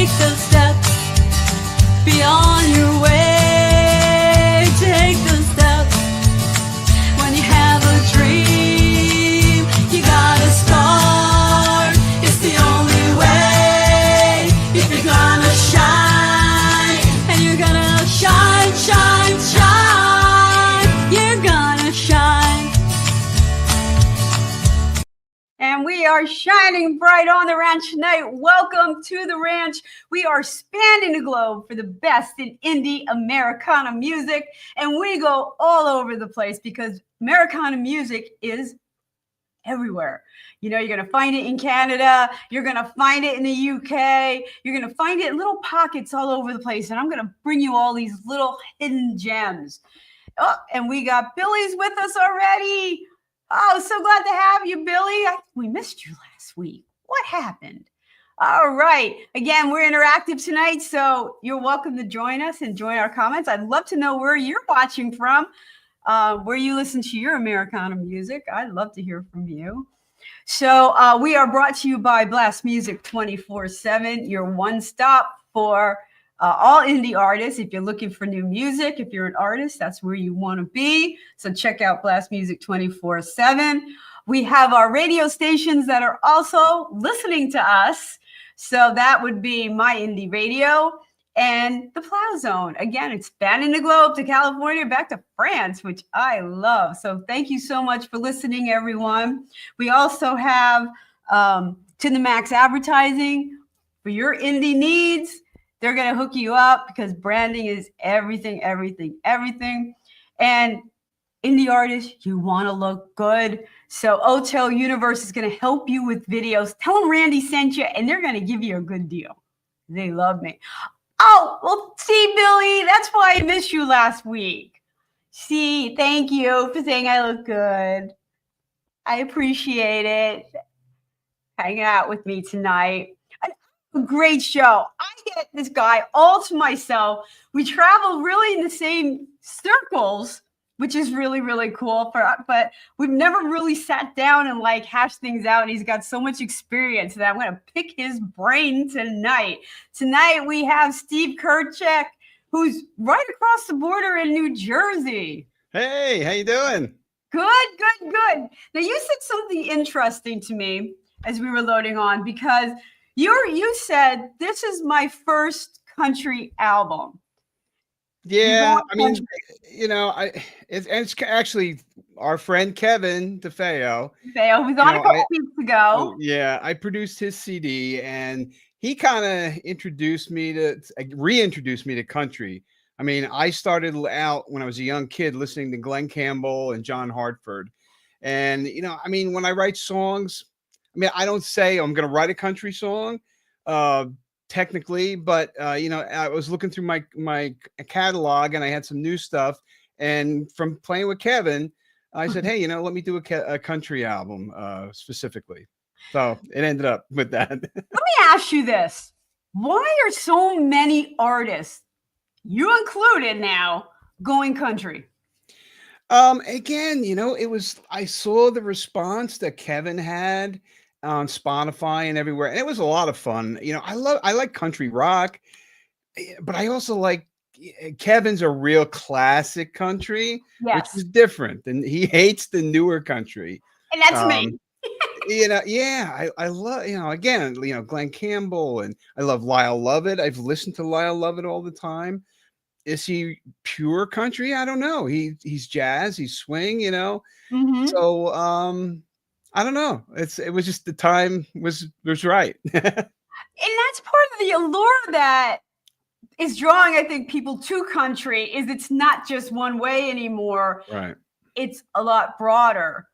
take those steps. Be on your way. Take those steps. When you have a dream, you gotta start. It's the only way. If you're gonna shine, and you're gonna shine, shine, shine. You're gonna shine. And we are shining bright on the ranch tonight. Welcome to the ranch. We are spanning the globe for the best in indie Americana music. And we go all over the place because Americana music is everywhere. You know, you're going to find it in Canada. You're going to find it in the UK. You're going to find it in little pockets all over the place. And I'm going to bring you all these little hidden gems. Oh, and we got Billy's with us already. Oh, so glad to have you, Billy. We missed you last week. What happened? All right. Again, we're interactive tonight, so you're welcome to join us and join our comments. I'd love to know where you're watching from, where you listen to your Americana music. I'd love to hear from you. So we are brought to you by Blast Music 24/7, your one stop for all indie artists. If you're looking for new music, if you're an artist, that's where you want to be. So check out Blast Music 24/7. We have our radio stations that are also listening to us. So that would be My Indie Radio and the Plow Zone. Again, it's spanning the globe to California, back to France, which I love. So thank you so much for listening, everyone. We also have To the Max Advertising for your indie needs. They're going to hook you up because branding is everything, everything, everything. And indie artists, you want to look good. So Hotel Universe is going to help you with videos. Tell them Randie sent you, and they're going to give you a good deal. They love me. Oh, well, see, Billy, that's why I missed you last week. See, thank you for saying I look good. I appreciate it. Hanging out with me tonight. A great show. I get this guy all to myself. We travel really in the same circles, which is really, really cool. But we've never really sat down and like hashed things out. And he's got so much experience that I'm going to pick his brain tonight. Tonight we have Steve Kirchuk, who's right across the border in New Jersey. Hey, how you doing? Good, good, good. Now you said something interesting to me as we were loading on because you said this is my first country album. Yeah, I mean, you know, it's actually our friend Kevin DeFeo. DeFeo was on a couple weeks ago. Yeah, I produced his CD, and he kind of reintroduced me to country. I mean, I started out when I was a young kid listening to Glenn Campbell and John Hartford, and you know, I mean, when I write songs. I mean, I don't say I'm going to write a country song, technically, but you know, I was looking through my catalog and I had some new stuff. And from playing with Kevin, I said, "Hey, you know, let me do a country album specifically." So it ended up with that. Let me ask you this: why are so many artists, you included now, going country? Again, you know, I saw the response that Kevin had on Spotify and everywhere, and it was a lot of fun. You know, I like country rock, but I also like Kevin's a real classic country, yes, which is different, and he hates the newer country. And that's me. You know, yeah, I love, you know, again, you know, Glenn Campbell, and I love Lyle Lovett. I've listened to Lyle Lovett all the time. Is he pure country? I don't know. He's jazz, he's swing, you know. Mm-hmm. So I don't know. It was just the time was right. And that's part of the allure that is drawing, I think, people to country is it's not just one way anymore. Right. It's a lot broader,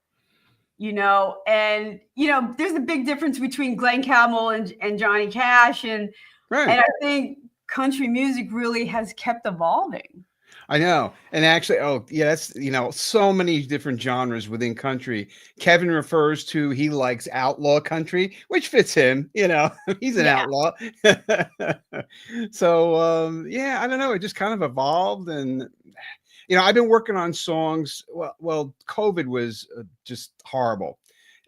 you know, and you know, there's a big difference between Glenn Campbell and Johnny Cash. And I think country music really has kept evolving. I know. And actually, oh, yeah, that's, you know, so many different genres within country. Kevin refers to, he likes outlaw country, which fits him, you know, he's an outlaw. So, yeah, I don't know. It just kind of evolved. And, you know, I've been working on songs. Well, COVID was just horrible.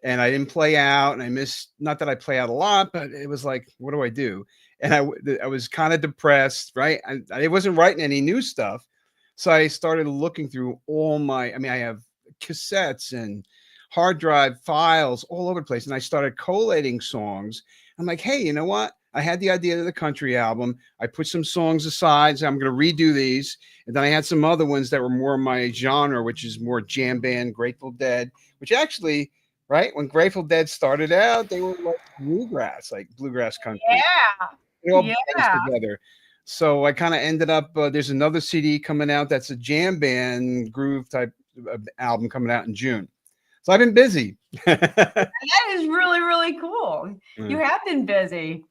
And I didn't play out, and I missed, not that I play out a lot, but it was like, what do I do? and I was kind of depressed, right? I wasn't writing any new stuff, so I started looking through all my. I mean, I have cassettes and hard drive files all over the place, and I started collating songs. I'm like, hey, you know what? I had the idea of the country album. I put some songs aside, so I'm going to redo these, and then I had some other ones that were more my genre, which is more jam band, Grateful Dead, which actually, right when Grateful Dead started out, they were like bluegrass, like bluegrass country. It all Yeah. blends Yeah. together. So I kind of ended up. There's another CD coming out that's a jam band groove type album coming out in June. So I've been busy. That is really, really cool. You Mm, have been busy.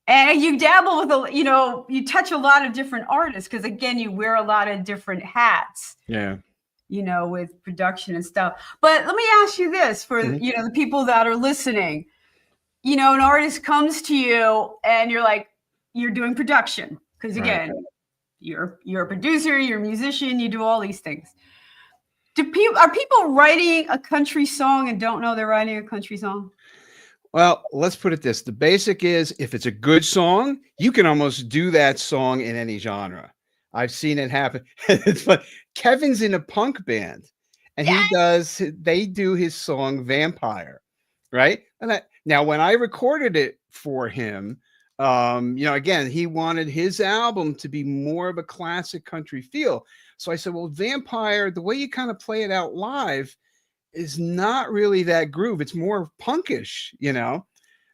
And you dabble with you touch a lot of different artists because again, you wear a lot of different hats, yeah. with production and stuff. But let me ask you this for, Mhm. the people that are listening. An artist comes to you and you're like, you're doing production because Right. again, you're a producer, you're a musician, you do all these things. Are people writing a country song and don't know they're writing a country song? Well, let's put it this. The basic is if it's a good song, you can almost do that song in any genre. I've seen it happen. It's fun. Kevin's in a punk band and they do his song Vampire, right? Now when I recorded it for him, again, he wanted his album to be more of a classic country feel. So I said, well, Vampire, the way you kind of play it out live is not really that groove. It's more punkish.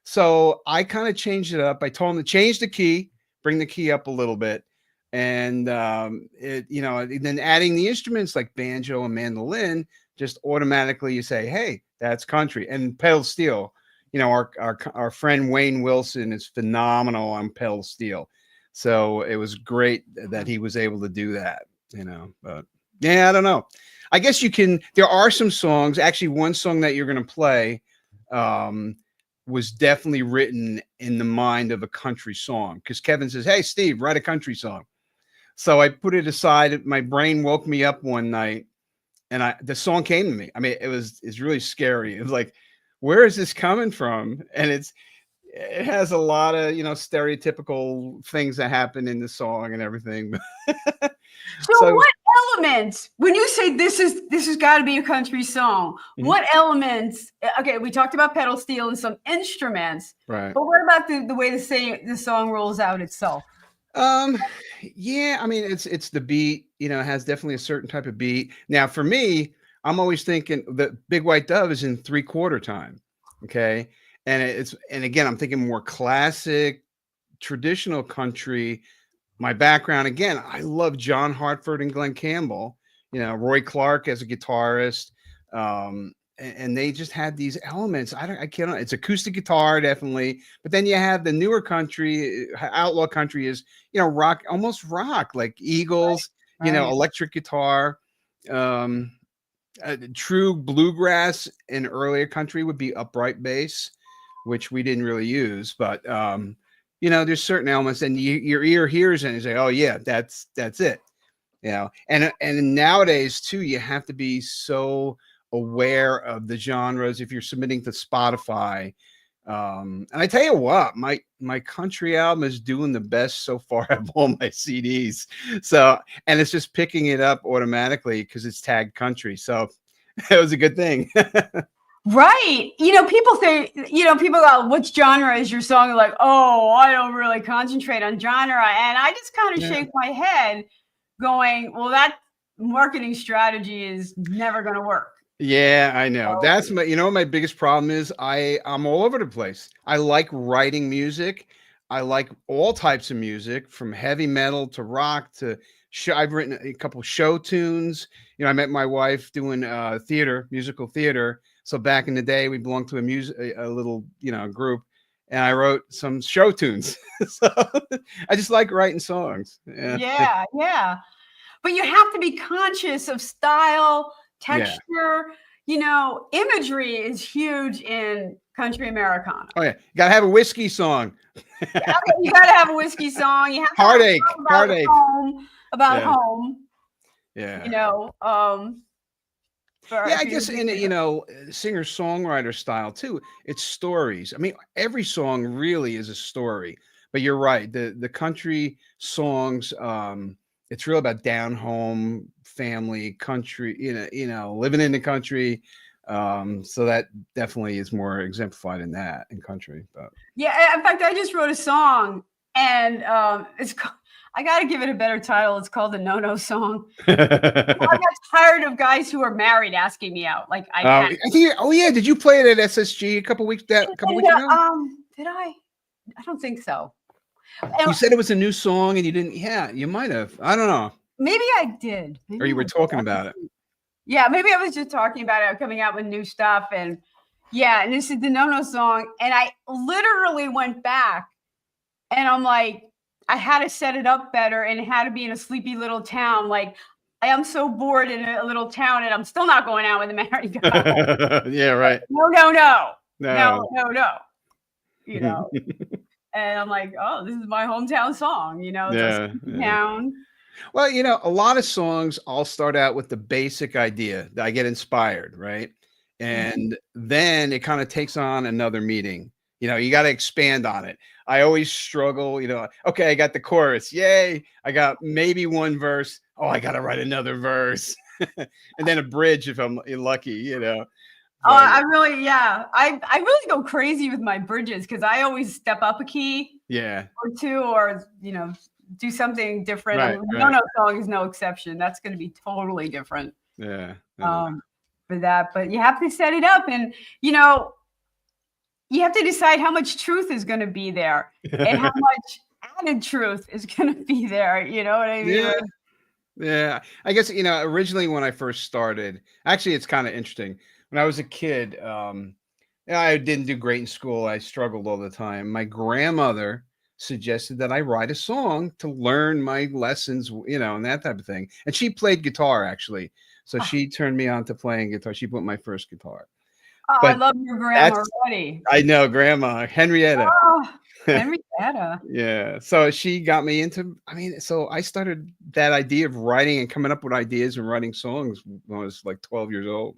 So I kind of changed it up. I told him to change the key, bring the key up a little bit. And and then adding the instruments like banjo and mandolin, just automatically you say, hey, that's country. And pedal steel, our friend Wayne Wilson is phenomenal on pedal steel. So it was great that he was able to do that. But yeah, I don't know. I guess there are some songs, actually one song that you're going to play um, was definitely written in the mind of a country song because Kevin says, hey, Steve, write a country song. So I put it aside. My brain woke me up one night and the song came to me. I mean, it's really scary. It was like, where is this coming from? And it has a lot of, stereotypical things that happen in the song and everything. So So what elements, when you say this has got to be a country song, mhm, what elements, okay, we talked about pedal steel and some instruments, right. but what about the way the song rolls out itself? Um, yeah, I mean, it's the beat, it has definitely a certain type of beat. Now, for me, I'm always thinking the Big White Dove is in 3/4 time. Okay. And again, I'm thinking more classic, traditional country. My background, again, I love John Hartford and Glenn Campbell, Roy Clark as a guitarist. And they just had these elements. I can't, it's acoustic guitar, definitely. But then you have the newer country, outlaw country is, rock, almost rock, like Eagles, Right. electric guitar. Um, True bluegrass in earlier country would be upright bass, which we didn't really use. But there's certain elements, and your ear hears it and you say, "Oh yeah, that's it." And nowadays too, you have to be so aware of the genres if you're submitting to Spotify. And I tell you what, my country album is doing the best so far of all my CDs. So, and it's just picking it up automatically because it's tagged country. So it was a good thing. Right. People say, people go, what genre is your song? They're like, oh, I don't really concentrate on genre. And I just kind of Yeah. shake my head going, well, that marketing strategy is never going to work. Yeah, I know. So, That's my biggest problem is I'm all over the place. I like writing music. I like all types of music from heavy metal to rock to show. I've written a couple show tunes. I met my wife doing theater, musical theater. So back in the day, we belonged to a little, group, and I wrote some show tunes. So I just like writing songs. Yeah. yeah, yeah. But you have to be conscious of style, Yeah. texture. Imagery is huge in country Americana. Oh yeah. You gotta have a whiskey song. Okay, you got to have a whiskey song. You have to have a Heartache. song about Heartache. home, about Yeah. home. Yeah. You know, Yeah, I for guess in singer-songwriter style too, it's stories. I mean, every song really is a story. but you're right. The country songs, it's real about down home family country, living in the country. So that definitely is more exemplified in that in country. But Yeah, in fact, I just wrote a song, and I got to give it a better title. It's called the No No Song. I got tired of guys who are married asking me out. Like I can't. oh yeah, did you play it at SSG a couple weeks ago? Did I? I don't think so. You said it was a new song, and you didn't. Yeah, you might have. I don't know. Maybe I did. Or you were talking about it. Yeah, maybe I was just talking about it, coming out with new stuff, and yeah, and this is the No No Song, and I literally went back, and I'm like, I had to set it up better, and it had to be in a sleepy little town. Like, I am so bored in a little town, and I'm still not going out with a married guy. Yeah, right. No. You know, and I'm like, oh, this is my hometown song. It's a town. Well, a lot of songs all start out with the basic idea that I get inspired, right? And then it kind of takes on another meaning. You got to expand on it. I always struggle, okay, I got the chorus. Yay. I got maybe one verse. Oh, I got to write another verse. And then a bridge if I'm lucky, Oh, I really go crazy with my bridges because I always step up a key. Yeah. Or two, or, do something different. Right, No No Song is no exception. That's going to be totally different. Yeah. For that, but you have to set it up, and you have to decide how much truth is going to be there and how much added truth is going to be there. You know what I mean? Yeah. I guess, originally when I first started, actually, it's kind of interesting. When I was a kid, I didn't do great in school. I struggled all the time. My grandmother suggested that I write a song to learn my lessons, and that type of thing. And she played guitar, actually. So she turned me on to playing guitar. She bought my first guitar. Oh, I love your grandma already. I know, Grandma Henrietta. Oh, Henrietta. Yeah. So she got me into, so I started that idea of writing and coming up with ideas and writing songs when I was like 12 years old,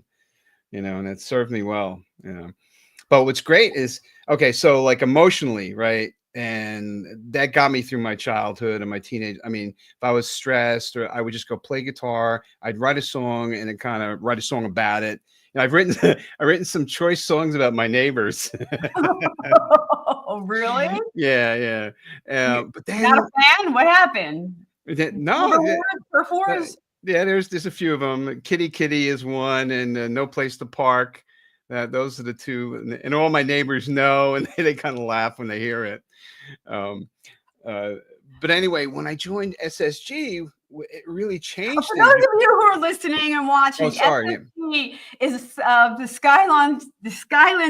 and it served me well. But what's great is, okay, so like emotionally, right? And that got me through my childhood and my teenage. If I was stressed, or I would just go play guitar, I'd write a song and then kind of write a song about it. I've written some choice songs about my neighbors. Oh, really? Yeah. But then, not a fan? What happened? No. Performers? Yeah, there's a few of them. Kitty Kitty is one, and No Place to Park. Those are the two, and all my neighbors know, and they kind of laugh when they hear it. But anyway, when I joined SSG, it really changed. For those of you who are listening and watching, SSG is the Skyline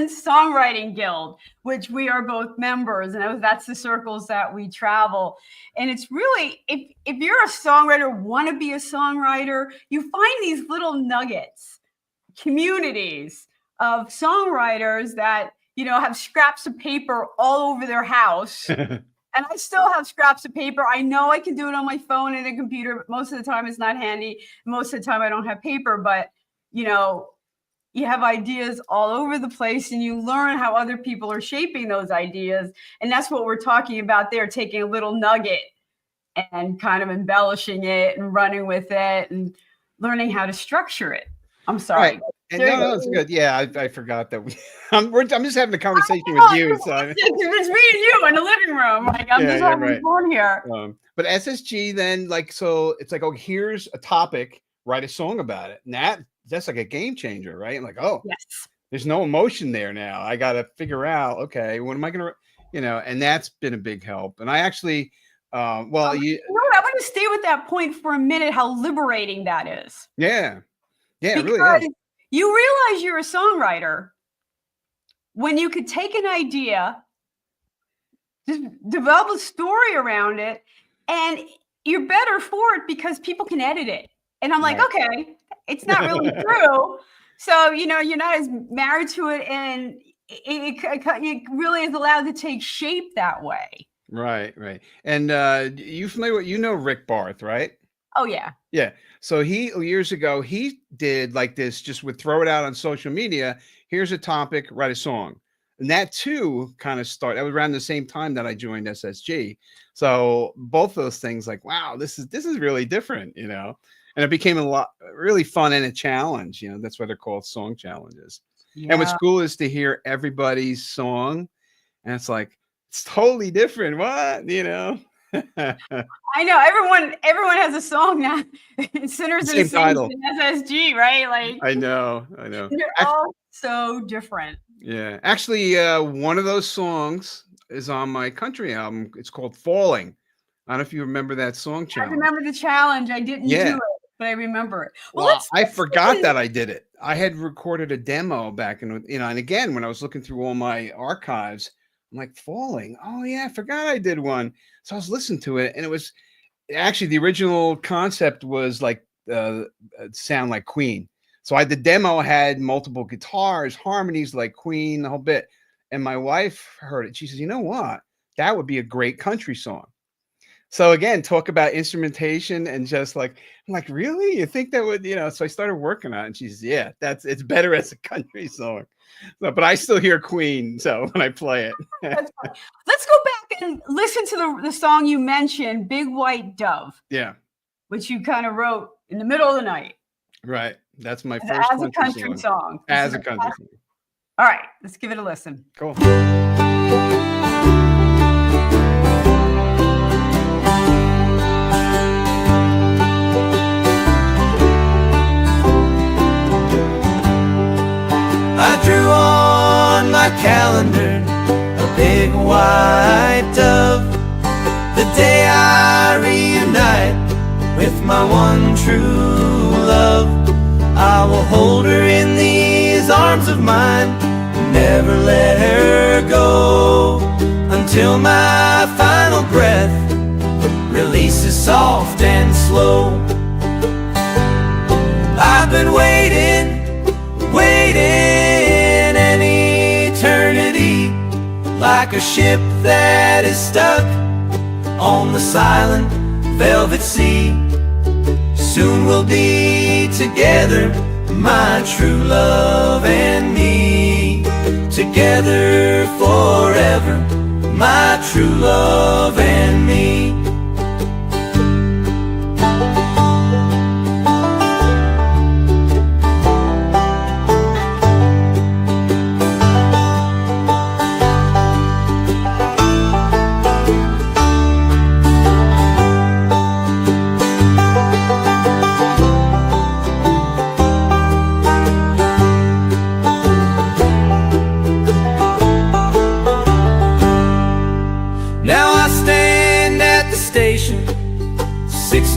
Songwriting Guild, which we are both members, and that's the circles that we travel. And it's really, if you're a songwriter, want to be a songwriter, you find these little nuggets, communities of songwriters that have scraps of paper all over their house. And I still have scraps of paper. I know I can do it on my phone and a computer, but most of the time it's not handy. Most of the time I don't have paper, but you have ideas all over the place, and you learn how other people are shaping those ideas. And that's what we're talking about there, taking a little nugget and kind of embellishing it and running with it and learning how to structure it. I'm sorry. Right. And no, it's good. Yeah, I forgot that I'm just having a conversation with you. So it's me and you in the living room. Like I'm just having fun here. But SSG then, so it's like, oh, here's a topic, write a song about it. And that's like a game changer, right? Like, oh, yes, there's no emotion there now. I got to figure out, okay, what am I gonna, and that's been a big help. And I actually, I'm going to stay with that point for a minute. How liberating that is. Yeah, because it really is. You realize you're a songwriter when you could take an idea, just develop a story around it, and you're better for it because people can edit it. And I'm like, okay, it's not really true. So, you're not as married to it, and it really is allowed to take shape that way. Right. And you familiar with, Rick Barth, right? Oh, yeah. Yeah. So years ago, he did like this, just would throw it out on social media. Here's a topic, write a song. And that too kind of started. That was around the same time that I joined SSG. So both those things, like, wow, this is really different, you know. And it became a lot really fun and a challenge. You know, that's why they're called song challenges. And what's Yeah. cool is to hear everybody's song, and it's like it's totally different. What, you know? I know everyone has a song now. Sinners and Same Saints title. and SSG, right? Like I know. they're all so different. Yeah, actually, one of those songs is on my country album. It's called "Falling." I don't know if you remember that song I challenge. remember the challenge. I didn't do Yeah. it, but I remember it. Well, Well, I let's forgot that I did it. I had recorded a demo back in, you know, and again, when I was looking through all my archives, I'm like, "Falling." Oh yeah, I forgot I did one. So I was listening to it, and it was actually the original concept was like sound like Queen. So the demo had multiple guitars, harmonies like Queen, the whole bit. And my wife heard it. She says, "You know what? That would be a great country song." So again, talk about instrumentation and just like, I'm like, really? You think that would, you know? So I started working on it, and she says, "Yeah, it's better as a country song." So, but I still hear Queen. So when I play it, That's fine. Let's go back and listen to the song you mentioned, "Big White Dove," yeah, which you kind of wrote in the middle of the night right. That's my first as a country song. as a country song. All right, let's give it a listen. Cool. I drew on my calendar a big white dove, the day I reunite with my one true love. I will hold her in these arms of mine, never let her go, until my final breath releases soft and slow. I've been waiting an eternity, like a ship that is stuck on the silent velvet sea. Soon we'll be together, my true love and me, together forever, my true love and me.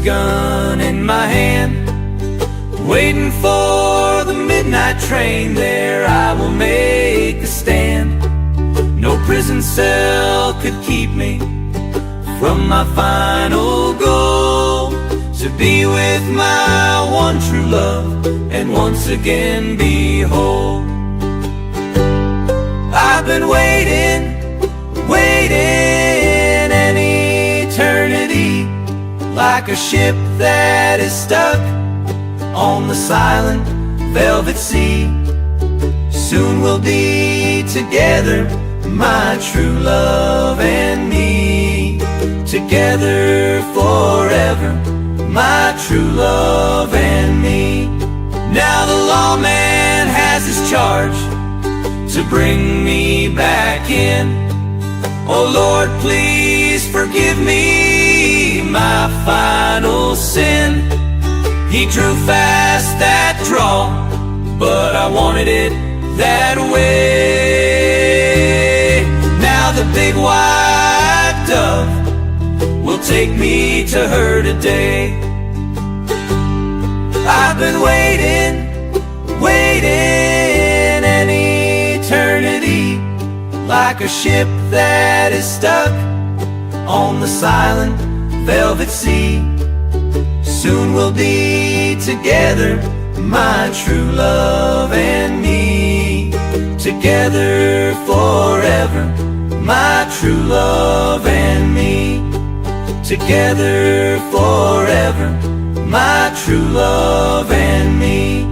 Gun in my hand, waiting for the midnight train. There I will make a stand. No prison cell could keep me from my final goal, to be with my one true love and once again be whole. I've been waiting an eternity, like a ship that is stuck on the silent velvet sea. Soon we'll be together, my true love and me, together forever, my true love and me. Now the lawman has his charge to bring me back in. Oh Lord, please forgive me my final sin. He drew fast that draw, but I wanted it that way. Now the big white dove will take me to her today. I've been waiting an eternity, like a ship that is stuck on the silent velvet sea. Soon we'll be together, my true love and me, together forever, my true love and me, together forever, my true love and me.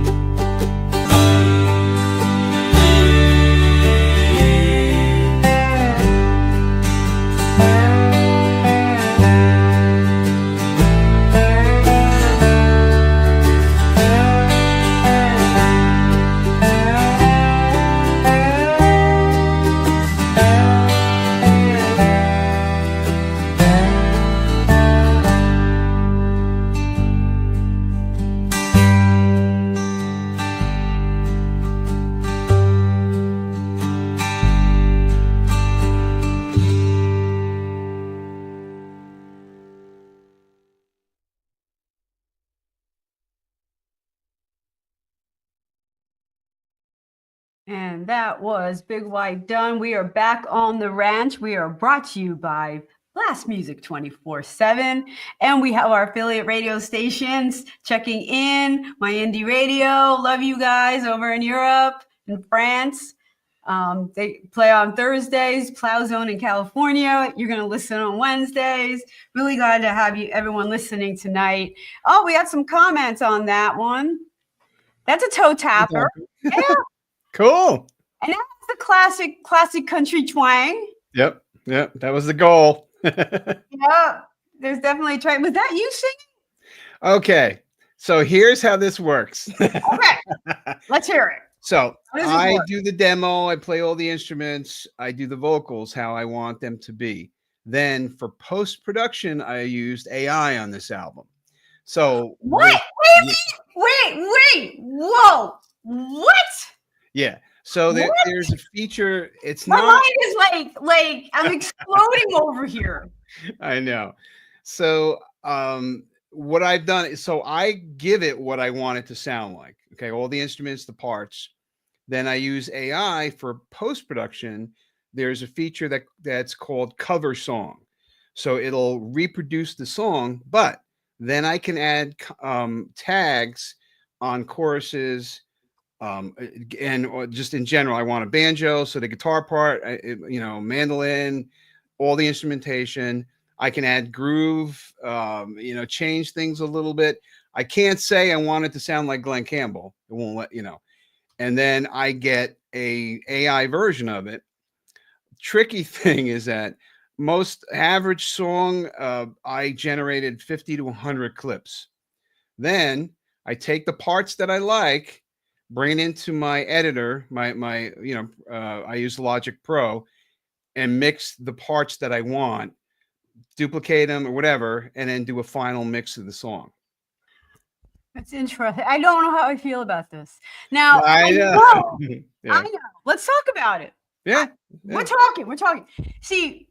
And that was Big White Done. We are back on the ranch. We are brought to you by Blast Music 24/7. And we have our affiliate radio stations checking in. My Indie Radio. Love you guys over in Europe and France. They play on Thursdays, Plow Zone in California. You're going to listen on Wednesdays. Really glad to have you, everyone listening tonight. Oh, we had some comments on that one. That's a toe tapper. Yeah. Cool. And that's the classic country twang. Yep. That was the goal. Yeah, there's definitely a twang. Was that you singing? Okay. So here's how this works. Okay. Let's hear it. So I do the demo. I play all the instruments. I do the vocals, how I want them to be. Then for post-production, I used AI on this album. So what? Wait. Whoa. What? Yeah. So there's a feature. It's My not. mind is like I'm exploding over here. I know. So what I've done is, so I give it what I want it to sound like. Okay, all the instruments, the parts. Then I use AI for post-production. There's a feature that's called cover song. So it'll reproduce the song, but then I can add tags on choruses. And just in general, I want a banjo, so the guitar part, mandolin, all the instrumentation. I can add groove, change things a little bit. I can't say I want it to sound like Glenn Campbell. It won't let. And then I get a AI version of it. Tricky thing is that most average song, I generated 50 to 100 clips. Then I take the parts that I like, bring it into my editor, I use Logic Pro, and mix the parts that I want, duplicate them or whatever, and then do a final mix of the song. That's interesting. I don't know how I feel about this. Now, I know. Yeah. I know. Let's talk about it. Yeah. We're talking. See,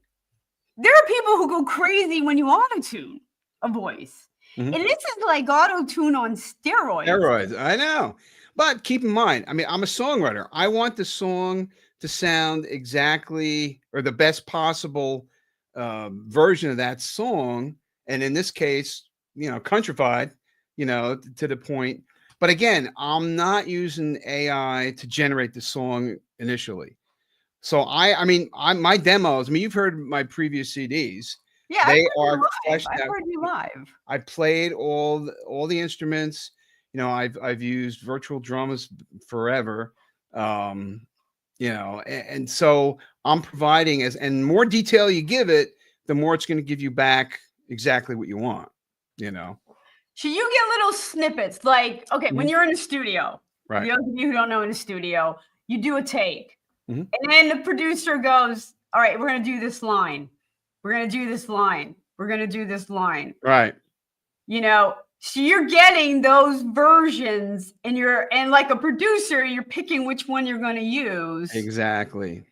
there are people who go crazy when you auto-tune a voice. Mm-hmm. And this is like auto-tune on steroids. Steroids, I know. But keep in mind, I mean, I'm a songwriter. I want the song to sound exactly or the best possible version of that song. And in this case, countrified, to the point. But again, I'm not using AI to generate the song initially. So my demos, you've heard my previous CDs. Yeah, they are fleshed out. I heard you live. I played all the instruments. I've used virtual drums forever. And so I'm providing and more detail you give it, the more it's going to give you back exactly what you want, So you get little snippets like, okay, when you're in the studio, right? For those of you who don't know, in the studio, you do a take. And then the producer goes, all right, we're going to do this line. We're going to do this line. We're going to do this line. Right. So you're getting those versions and like a producer, you're picking which one you're going to use. Exactly.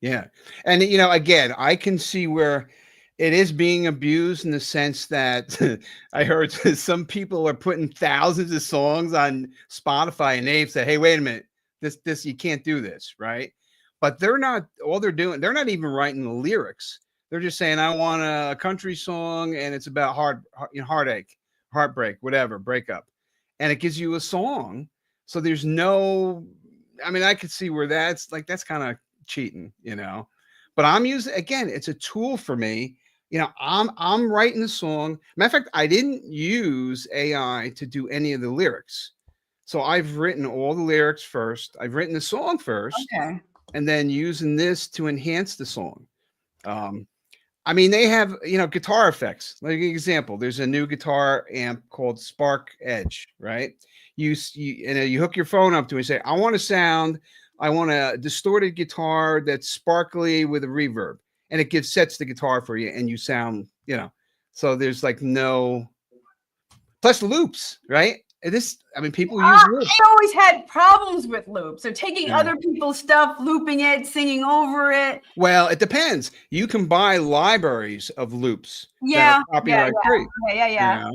Yeah. And, again, I can see where it is being abused in the sense that I heard some people are putting thousands of songs on Spotify and they've said, hey, wait a minute. This you can't do this, right? But they're not they're not even writing the lyrics. They're just saying, I want a country song and it's about heartache, heartbreak, whatever, breakup. And it gives you a song. So there's I could see where that's kind of cheating, But I'm using, again, it's a tool for me. I'm writing the song. Matter of fact, I didn't use AI to do any of the lyrics. So I've written all the lyrics first. I've written the song first. Okay. And then using this to enhance the song. They have, guitar effects. Like an example, there's a new guitar amp called Spark Edge, right? You hook your phone up to it and say, I want a distorted guitar that's sparkly with a reverb. And it sets the guitar for you and you sound, so there's plus loops, right? People use loops. I always had problems with loops. So taking other people's stuff, looping it, singing over it. Well, it depends. You can buy libraries of loops. Yeah. Copyright free. Yeah.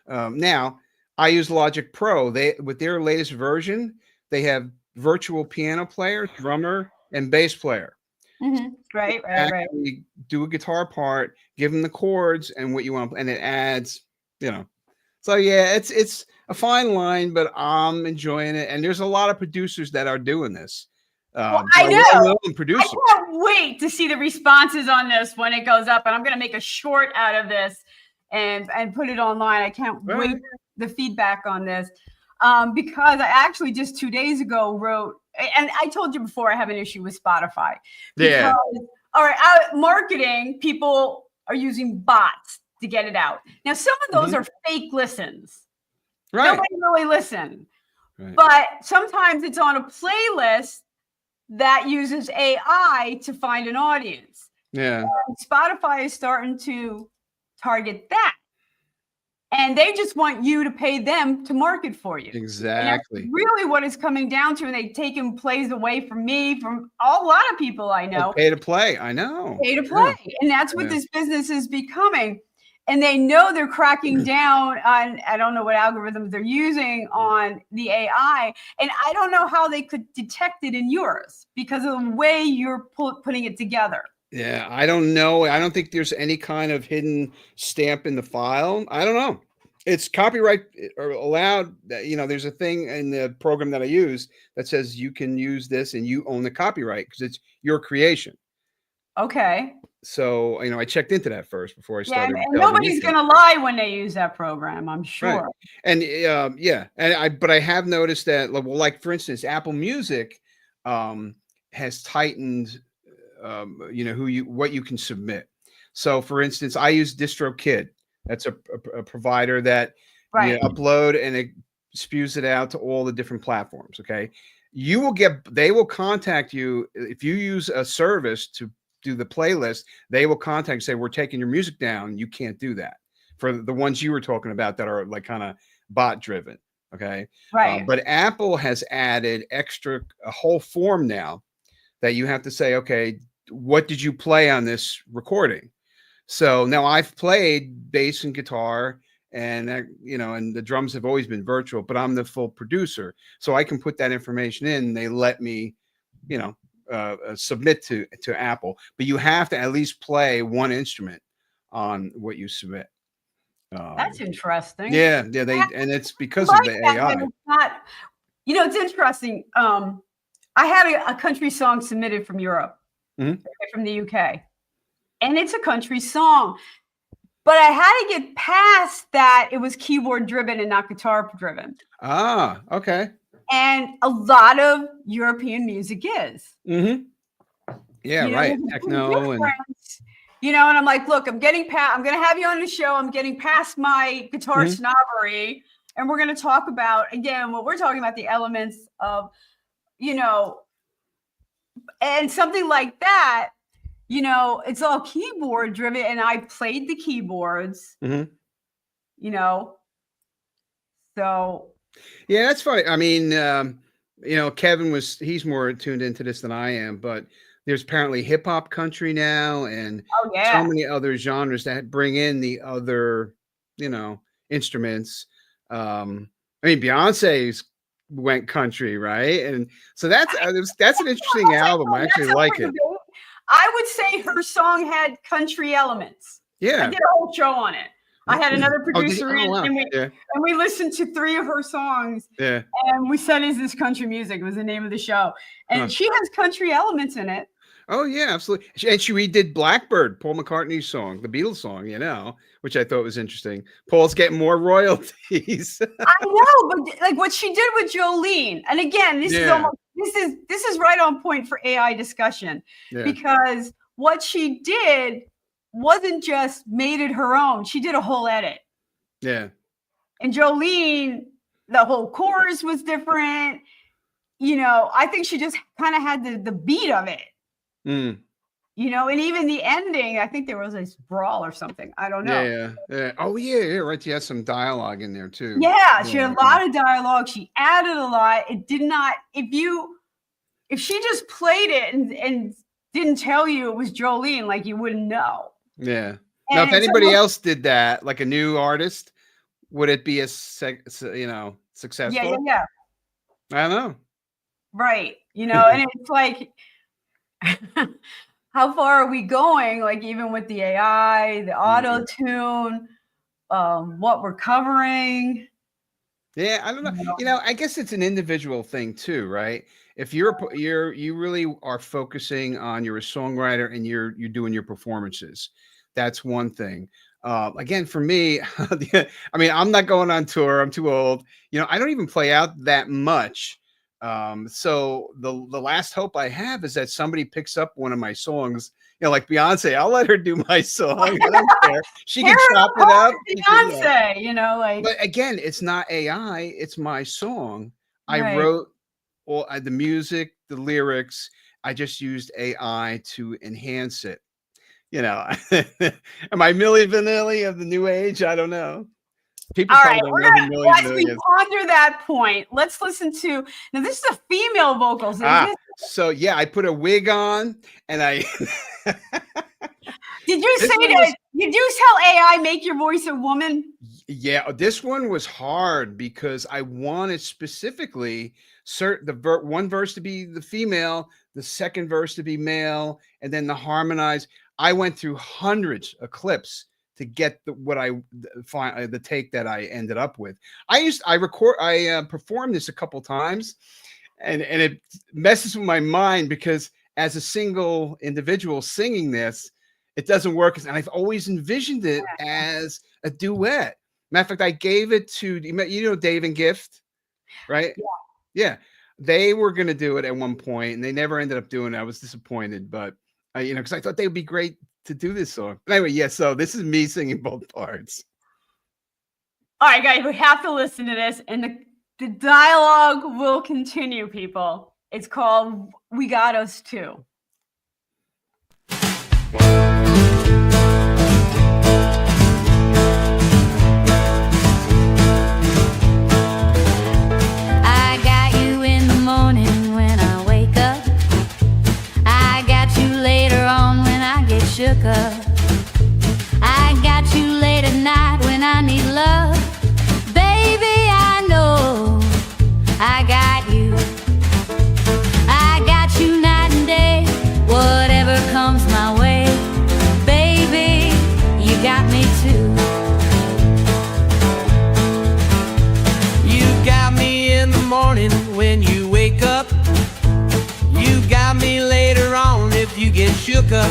Now, I use Logic Pro. With their latest version, they have virtual piano player, drummer, and bass player. Right. Actually do a guitar part, give them the chords and what you want, and it adds, you know. So yeah, it's a fine line, but I'm enjoying it. And there's a lot of producers that are doing this. Well, I know. Well-known producers. I can't wait to see the responses on this when it goes up, and I'm going to make a short out of this and put it online. I can't wait for the feedback on this, because I actually just 2 days ago wrote, and I told you before I have an issue with Spotify. Yeah. All right, marketing people are using bots to get it out. Now, some of those are fake listens. Right. Nobody really listened. Right. But sometimes it's on a playlist that uses AI to find an audience. Yeah. And Spotify is starting to target that. And they just want you to pay them to market for you. Exactly. And that's really what it's coming down to. And they've taken plays away from me, from a lot of people I know. Pay to play. I know. Pay to play. Yeah. And that's what this business is becoming. And they know they're cracking down on, I don't know what algorithms they're using on the AI. And I don't know how they could detect it in yours because of the way you're putting it together. Yeah, I don't know. I don't think there's any kind of hidden stamp in the file. I don't know. It's copyright or allowed. You know, there's a thing in the program that I use that says you can use this and you own the copyright because it's your creation. Okay. So, you know, I checked into that first before I started. And nobody's going to lie when they use that program, I'm sure. Right. And yeah, and but I have noticed that, well, like for instance, Apple Music has tightened, you know, what you can submit. So, for instance, I use DistroKid. That's a provider that you upload and it spews it out to all the different platforms. Okay, they will contact you if you use a service to do the playlist. They will contact and say, we're taking your music down. You can't do that for the ones you were talking about that are like kind of bot driven. Okay. Right. But Apple has added a whole form now that you have to say, okay, what did you play on this recording? So now I've played bass and guitar and, you know, and the drums have always been virtual, but I'm the full producer. So I can put that information in. They let me, you know, submit to Apple, but you have to at least play one instrument on what you submit. That's interesting. Yeah, and it's because of the AI. It's not, you know, it's interesting. I had a country song submitted from Europe, from the UK, and it's a country song, but I had to get past that it was keyboard driven and not guitar driven. Ah, okay. And a lot of European music is. Yeah, you know, right. Techno and you know, and I'm like, look, I'm going to have you on the show. I'm getting past my guitar snobbery, and we're going to talk about, again, what we're talking about, the elements of, you know, and something like that, you know, it's all keyboard driven, and I played the keyboards, you know, so. Yeah, that's funny. I mean, you know, Kevin he's more tuned into this than I am, but there's apparently hip hop country now and so many other genres that bring in the other, you know, instruments. I mean, Beyonce's went country, right? And so that's an interesting album. I actually like it. I would say her song had country elements. Yeah. I did a whole show on it. I had another producer and we listened to 3 of her songs. Yeah. And we said, "Is this country music?" was the name of the show. And she has country elements in it. Oh yeah, absolutely. And she redid Blackbird, Paul McCartney's song, the Beatles song, you know, which I thought was interesting. Paul's getting more royalties. I know, but like what she did with Jolene, and again, this is right on point for AI discussion because what she did wasn't just made it her own. She did a whole edit. Yeah. And Jolene, the whole chorus was different. You know, I think she just kind of had the beat of it. You know, and even the ending, I think there was a brawl or something. I don't know. Yeah. Oh yeah, right. She has some dialogue in there too. Yeah, she had a lot of dialogue. She added a lot. It did not. If she just played it and didn't tell you it was Jolene, like you wouldn't know. Yeah. Now, if anybody else did that, like a new artist, would it be successful? Yeah. I don't know. Right. And it's like, how far are we going? Like, even with the AI, the auto tune, what we're covering. Yeah, I don't know. I guess it's an individual thing too, right? If you really are focusing on you're a songwriter and you're doing your performances, that's one thing. Again, for me, I mean, I'm not going on tour. I'm too old. I don't even play out that much. So the last hope I have is that somebody picks up one of my songs. Like Beyonce, I'll let her do my song. I don't care. She can chop it up. Beyonce, But again, it's not AI. It's my song. I Right. wrote all the music, the lyrics. I just used AI to enhance it. Am I Milli Vanilli of the new age? I don't know. People All probably right, don't know who Milli as we Vanilli is. ponder that point, let's listen to, now this is a female vocals. So yeah, I put a wig on and I Did you say that? Did you tell AI make your voice a woman? Yeah, this one was hard because I wanted specifically one verse to be the female, the second verse to be male, and then the harmonize. I went through hundreds of clips to get the take that I ended up with. I performed this a couple times, and it messes with my mind because as a single individual singing this, it doesn't work. And I've always envisioned it as a duet. Matter of fact, I gave it to Dave and Gift, right? Yeah. They were going to do it at one point, and they never ended up doing it. I was disappointed, but because I thought they would be great to do this song. But anyway, yeah. So this is me singing both parts. All right, guys, we have to listen to this, and the dialogue will continue. People, it's called "We Got Us Too." Shook up. I got you late at night when I need love. Baby, I know I got you. I got you night and day, whatever comes my way. Baby, you got me too. You got me in the morning when you wake up. You got me later on if you get shook up.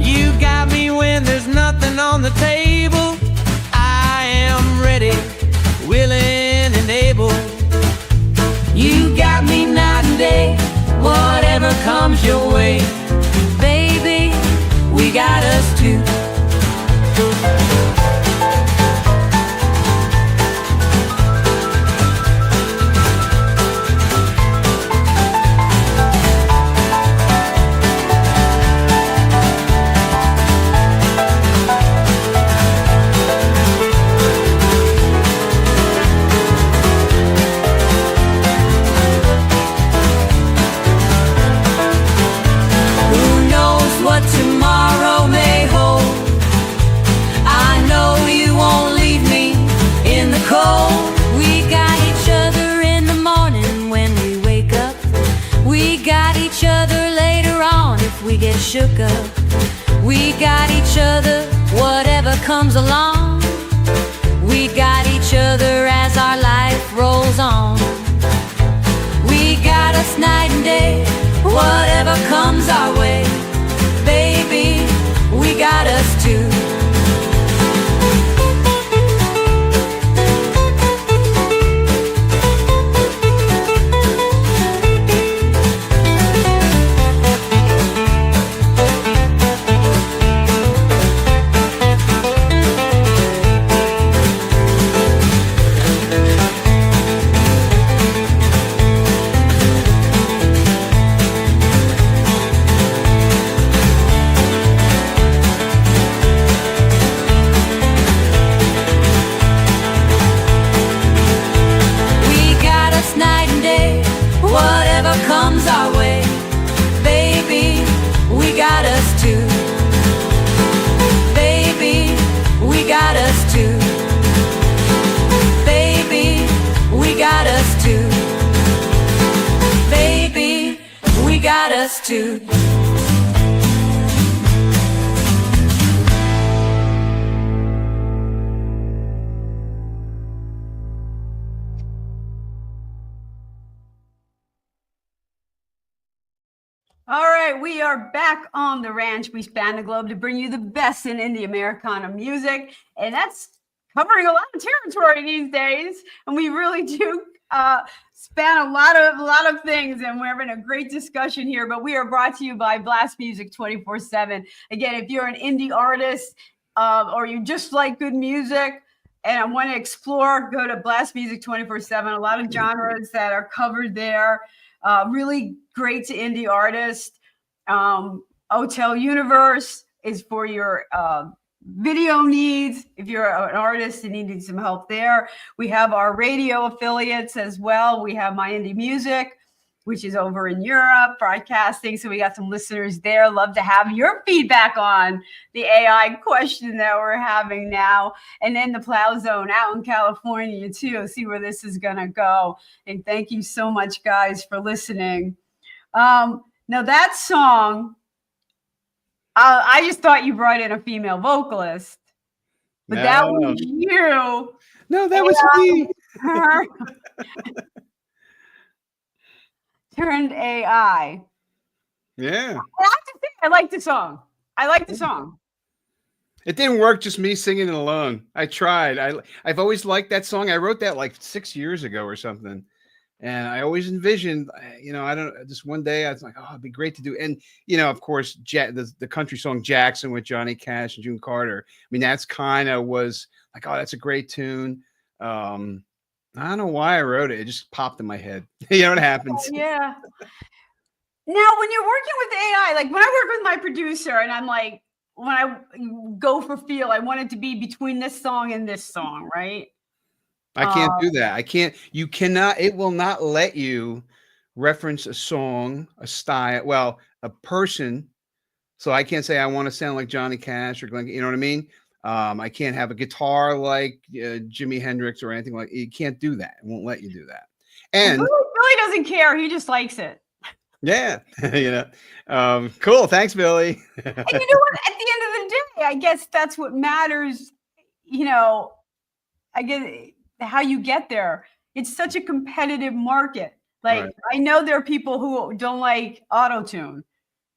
You got me when there's nothing on the table. I am ready, willing and able. You got me night and day, whatever comes your way. Baby, we got us two. Tomorrow may hold. I know you won't leave me in the cold. We got each other in the morning when we wake up. We got each other later on if we get shook up. We got each other whatever comes along. We got each other as our life rolls on. We got us night and day, whatever comes our way. Baby, we got us too. us two. All right, we are back on the ranch. We span the globe to bring you the best in indie Americana music, and that's covering a lot of territory these days. And we really do span a lot of things, and we're having a great discussion here. But we are brought to you by Blast Music 24/7. Again, if you're an indie artist or you just like good music and I want to explore, go to Blast Music 24/7. A lot of genres that are covered there. Really great to indie artists. Hotel Universe is for your video needs. If you're an artist and needing some help there, we have our radio affiliates as well. We have My Indie Music, which is over in Europe, broadcasting. So we got some listeners there. Love to have your feedback on the AI question that we're having now. And then the Plow Zone out in California too. See where this is gonna go. And thank you so much, guys, for listening. Now that song, I just thought you brought in a female vocalist, but that was you. No, that was me. Her turned AI. Yeah. I have to say, I like the song. I like the song. It didn't work, just me singing it alone. I tried. I've always liked that song. I wrote that like 6 years ago or something. And I always envisioned, just one day I was like, oh, it'd be great to do. And, of course, the country song Jackson with Johnny Cash and June Carter. I mean, that's kind of was like, oh, that's a great tune. I don't know why I wrote it. It just popped in my head. You know what happens? Yeah. Now, when you're working with AI, like when I work with my producer and I'm like, when I go for feel, I want it to be between this song and this song, right? I can't do that. I can't. You cannot. It will not let you reference a song, a style, well, a person. So I can't say I want to sound like Johnny Cash or Glenn. You know what I mean? I can't have a guitar like Jimi Hendrix or anything like. You can't do that. It won't let you do that. And Billy doesn't care. He just likes it. Yeah, cool. Thanks, Billy. And you know what? At the end of the day, I guess that's what matters. I guess how you get there. It's such a competitive market. Like, right. I know there are people who don't like auto-tune,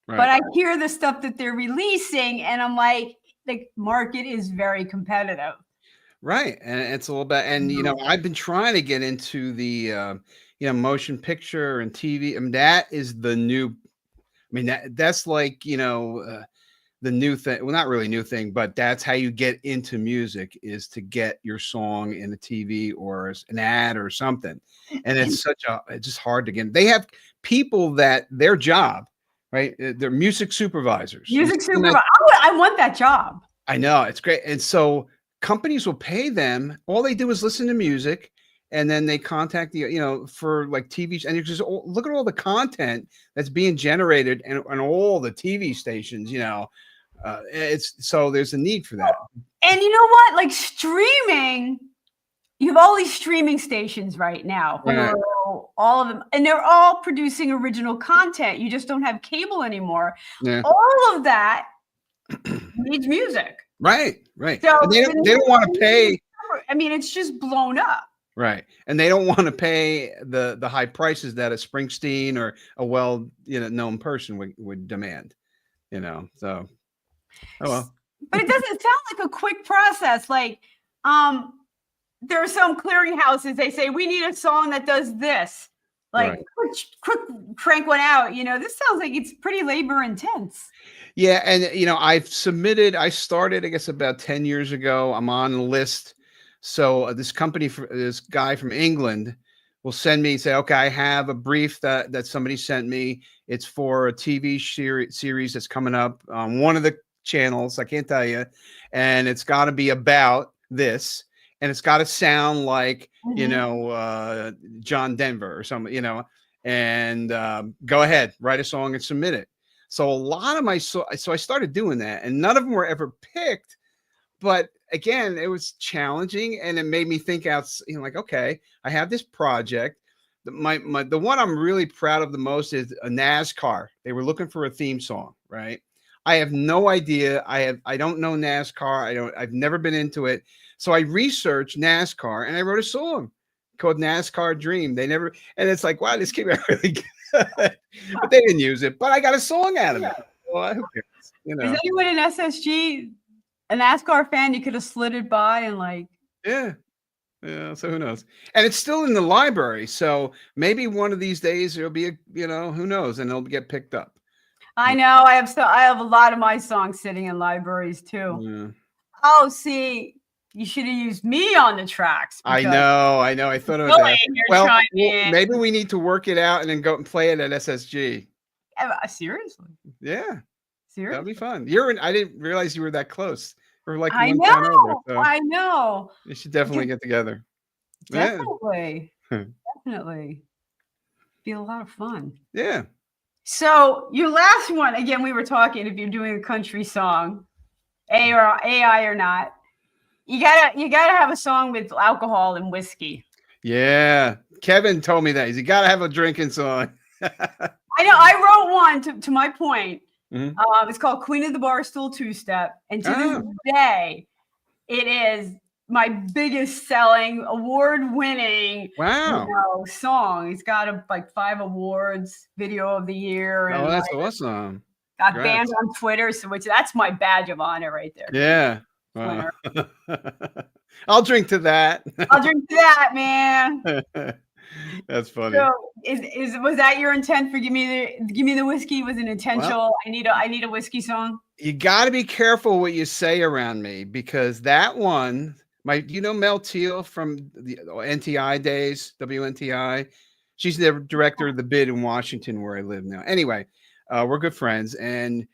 right. But I hear the stuff that they're releasing and I'm like, the market is very competitive. Right. And it's a little bit, and, I've been trying to get into the, motion picture and TV. I mean, that is the new, that's like, the new thing. Well, not really new thing, but that's how you get into music, is to get your song in a TV or an ad or something. And it's just hard to get. They have people that their job, right? They're music supervisors. I want that job. I know, it's great. And so companies will pay them. All they do is listen to music, and then they contact the, for like TV. And you just look at all the content that's being generated and all the TV stations, there's a need for that. And you know what? Like streaming, you have all these streaming stations right now, right. All of them, and they're all producing original content. You just don't have cable anymore. Yeah. All of that needs music. Right. So they don't want to pay. It's just blown up. Right. And they don't want to pay the high prices that a Springsteen or a known person would demand, so. Oh, well. But it doesn't sound like a quick process. Like, there are some clearinghouses, they say, we need a song that does this. Like, right. quick crank one out. This sounds like it's pretty labor intense. Yeah. And, I started, I guess, about 10 years ago. I'm on the list. So this guy from England will send me, say, okay, I have a brief that somebody sent me. It's for a TV series that's coming up on one of the channels. I can't tell you. And it's got to be about this. And it's got to sound like, John Denver or something, and go ahead, write a song and submit it. So a lot of so I started doing that, and none of them were ever picked. But again, it was challenging, and it made me think out, like, okay, I have this project, the one I'm really proud of the most is a NASCAR. They were looking for a theme song, right? I have no idea. I don't know NASCAR. I've never been into it. So I researched NASCAR and I wrote a song called NASCAR Dream. They never, and it's like, wow, this came out really good. But they didn't use it. But I got a song out of it. Well, who cares? You know. Is anyone in SSG a NASCAR fan? You could have slid it by and like. Yeah. Yeah. So who knows? And it's still in the library. So maybe one of these days there'll be who knows, and it'll get picked up. I know. I have a lot of my songs sitting in libraries too. Yeah. Oh, see, you should have used me on the tracks. I know. I thought about that. Well, maybe we need to work it out and then go and play it at SSG. Seriously? Yeah. Seriously? That'd be fun. I didn't realize you were that close. We're like I one town over, know. so I know. you should definitely get together. Definitely. Definitely. Be a lot of fun. Yeah. So your last one, again, we were talking if you're doing a country song, AI or not, you gotta have a song with alcohol and whiskey. Yeah. Kevin told me that. You gotta have a drinking song. I know. I wrote one to my point. Mm-hmm. It's called Queen of the Barstool Two-Step. And to this day, it is my biggest selling, award-winning song. It's got like 5 awards, video of the year. Oh, that's awesome. Got banned on Twitter, that's my badge of honor right there. Yeah. Wow. I'll drink to that. I'll drink to that, man. That's funny. So was that your intent for give me the whiskey? Was it intentional? Well, I need a whiskey song. You got to be careful what you say around me, because that one, Mel Teal from the NTI days, WNTI. She's the director of the Bid in Washington, where I live now. Anyway, we're good friends, and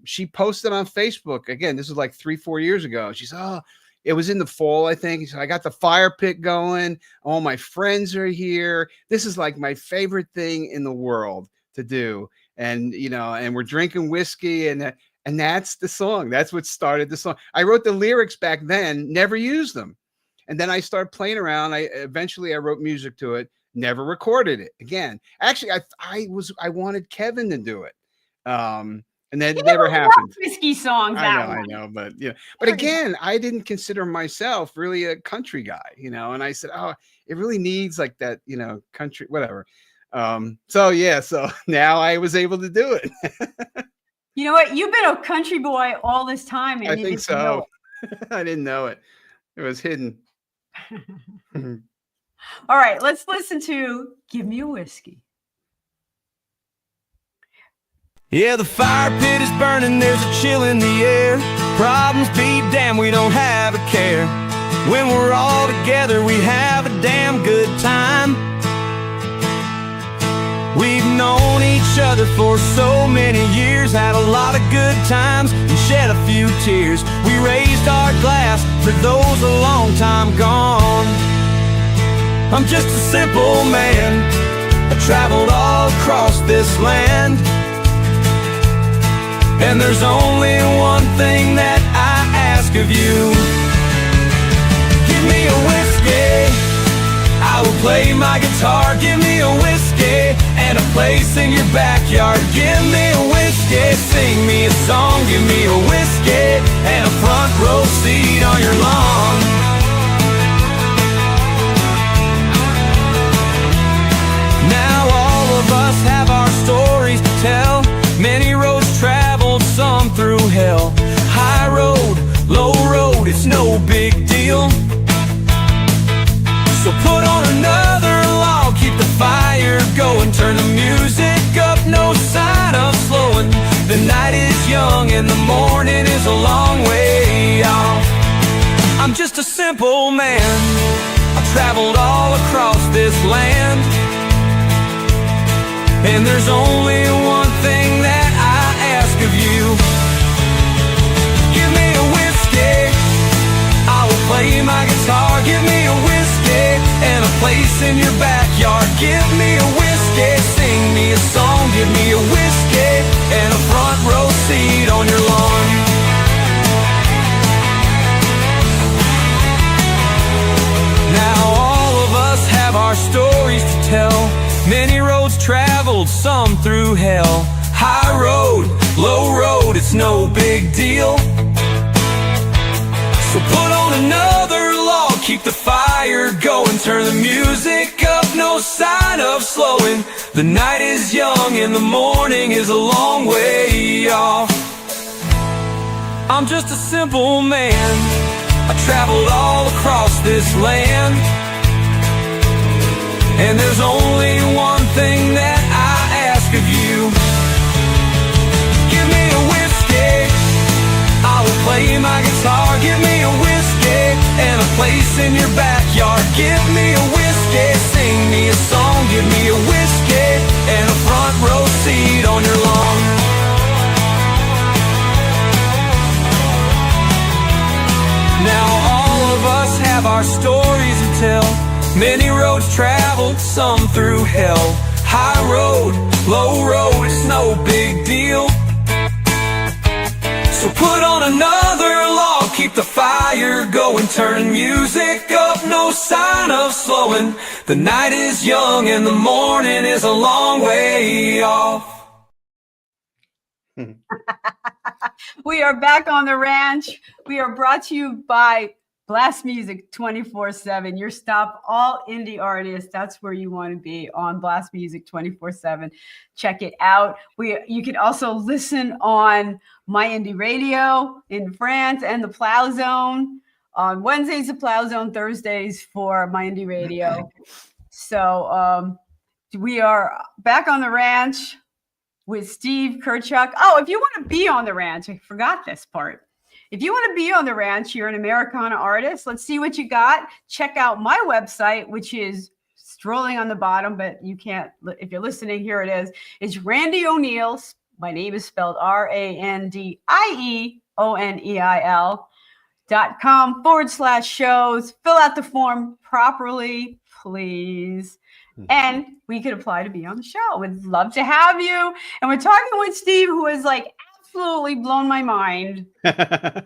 she posted on Facebook. Again, this was like 3-4 years ago. She's it was in the fall, I think. So I got the fire pit going. All my friends are here. This is like my favorite thing in the world to do. And, and we're drinking whiskey, and that's the song. That's what started the song. I wrote the lyrics back then, never used them. And then I started playing around. Eventually I wrote music to it, never recorded it again. Actually, I wanted Kevin to do it. And that never happened. Whiskey songs. I know, but but again, I didn't consider myself really a country guy, and I said, it really needs like that, country, whatever. So now I was able to do it. You know what? You've been a country boy all this time. And I think so. I didn't know it. It was hidden. All right, let's listen to Give Me a Whiskey. Yeah, the fire pit is burning, there's a chill in the air. Problems be damned, we don't have a care. When we're all together, we have a damn good time. We've known each other for so many years, had a lot of good times and shed a few tears. We raised our glass for those a long time gone. I'm just a simple man, I traveled all across this land. And there's only one thing that I ask of you. Give me a whiskey, I will play my guitar. Give me a whiskey and a place in your backyard. Give me a whiskey, sing me a song. Give me a whiskey and a front row seat on your lawn. Now all of us have our stories to tell. Many roads traveled, some through hell. High road, low road, it's no big deal. So put on another log, keep the fire going. Turn the music up, no sign of slowing. The night is young and the morning is a long way off. I'm just a simple man, I traveled all across this land. And there's only one thing that I ask of you. Give me a whiskey, I will play my guitar. Give me a whiskey and a place in your backyard. Give me a whiskey, sing me a song. Give me a whiskey and a front row seat on your lawn. Now all of us have our stories to Many roads traveled, some through hell. High road, low road, it's no big deal. So put on another log, keep the fire going, turn the music up, no sign of slowing. The night is young and the morning is a long way off. I'm just a simple man, I traveled all across this land, and there's only one thing that I ask of you. Give me a whiskey, I will play my guitar. Give me a whiskey and a place in your backyard. Give me a whiskey, sing me a song. Give me a whiskey and a front row seat on your lawn. Now all of us have our stories to tell. Many roads traveled, some through hell. High road, low road, it's no big deal. So put on another log, keep the fire going, turn music up, no sign of slowing. The night is young and the morning is a long way off. We are back on the ranch. We are brought to you by Blast Music 24/7. Your stop, all indie artists. That's where you want to be, on Blast Music 24/7. Check it out. You can also listen on My Indie Radio in France and the Plow Zone. On Wednesdays, the Plow Zone. Thursdays for My Indie Radio. So we are back on the ranch with Steve Kirchuk. Oh, if you want to be on the ranch, I forgot this part. If you want to be on the ranch, you're an Americana artist. Let's see what you got. Check out my website, which is scrolling on the bottom, but you can't, if you're listening, here it is. It's Randie O'Neil. My name is spelled RANDIEONEIL.com/shows. Fill out the form properly, please. And we could apply to be on the show. We'd love to have you. And we're talking with Steve, who is like absolutely blown my mind. like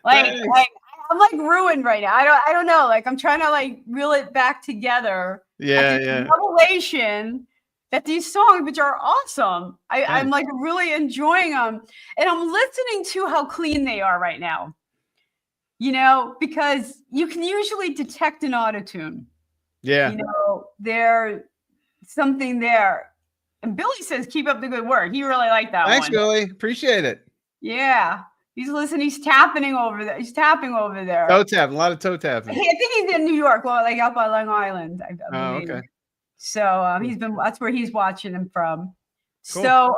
I'm like ruined right now. I don't know. Like I'm trying to like reel it back together. Yeah. Revelation that these songs, which are awesome, I'm like really enjoying them, and I'm listening to how clean they are right now. You know, because you can usually detect an auto-tune. Yeah. You know, there's something there. And Billy says, keep up the good work. He really liked that one. Thanks, Billy. Appreciate it. Yeah. He's listening. He's tapping over there. Toe tapping. A lot of toe tapping. I think he's in New York, well, like out by Long Island. I believe. Okay. So that's where he's watching him from. Cool. So,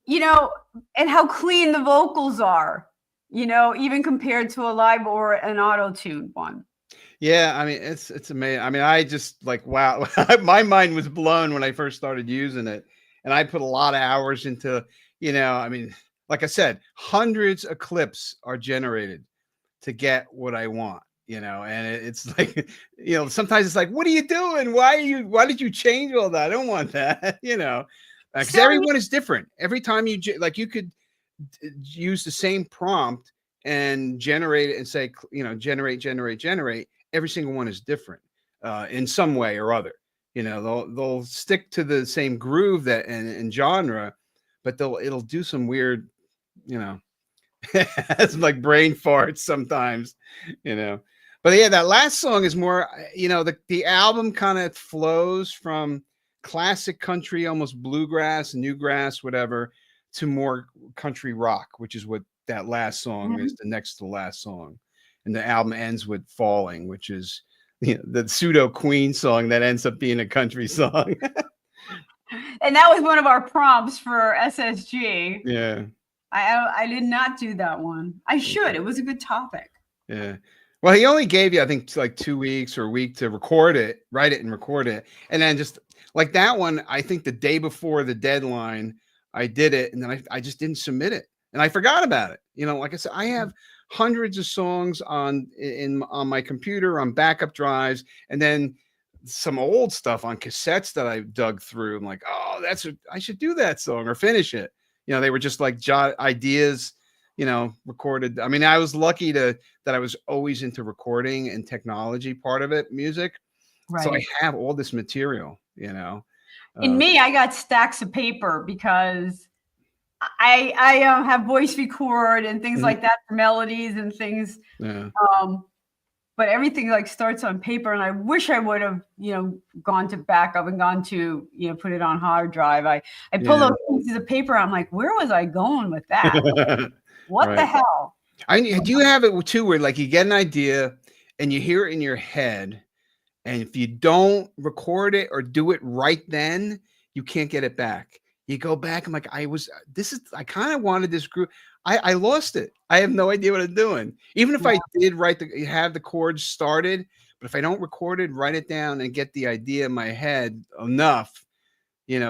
you know, and how clean the vocals are, you know, even compared to a live or an auto-tune one. Yeah, I mean, it's amazing. I mean, I just like, wow, my mind was blown when I first started using it. And I put a lot of hours into, you know, I mean, like I said, hundreds of clips are generated to get what I want, you know, and it's like, you know, sometimes it's like, what are you doing? Why did you change all that? I don't want that, you know, because everyone is different. Every time you could use the same prompt and generate it and say, you know, generate. Every single one is different in some way or other. You know, they'll stick to the same groove that and genre, but it'll do some weird, you know, it's like brain farts sometimes, you know. But yeah, that last song is more, you know, the album kind of flows from classic country, almost bluegrass, newgrass, whatever, to more country rock, which is what that last song is, the next to the last song. And the album ends with Falling, which is, you know, the pseudo Queen song that ends up being a country song. And that was one of our prompts for SSG. Yeah. I did not do that one. I should. It was a good topic. Yeah. Well, he only gave you, I think, like 2 weeks or a week to record it, write it and record it. And then just like that one, I think the day before the deadline, I did it. And then I just didn't submit it. And I forgot about it. You know, like I said, I have hundreds of songs on my computer on backup drives, and then some old stuff on cassettes that I dug through. I'm like, oh, I should do that song or finish it. You know, they were just like ideas, you know, recorded. I mean, I was lucky that I was always into recording and technology part of it, music. So I Right. have all this material, you know. In me, I got stacks of paper because I have voice record and things Mhm. like that for melodies and things. Yeah. But everything like starts on paper, and I wish I would have, gone to backup and gone to, put it on hard drive. I pull Yeah. those pieces of paper. I'm like, where was I going with that? What the Right. hell? Do you have it too, where like you get an idea and you hear it in your head, and if you don't record it or do it right then, you can't get it back. You go back. I'm like, I kind of wanted this group. I lost it. I have no idea what I'm doing. Even if Yeah. I did have the chords started, but if I don't record it, write it down and get the idea in my head enough,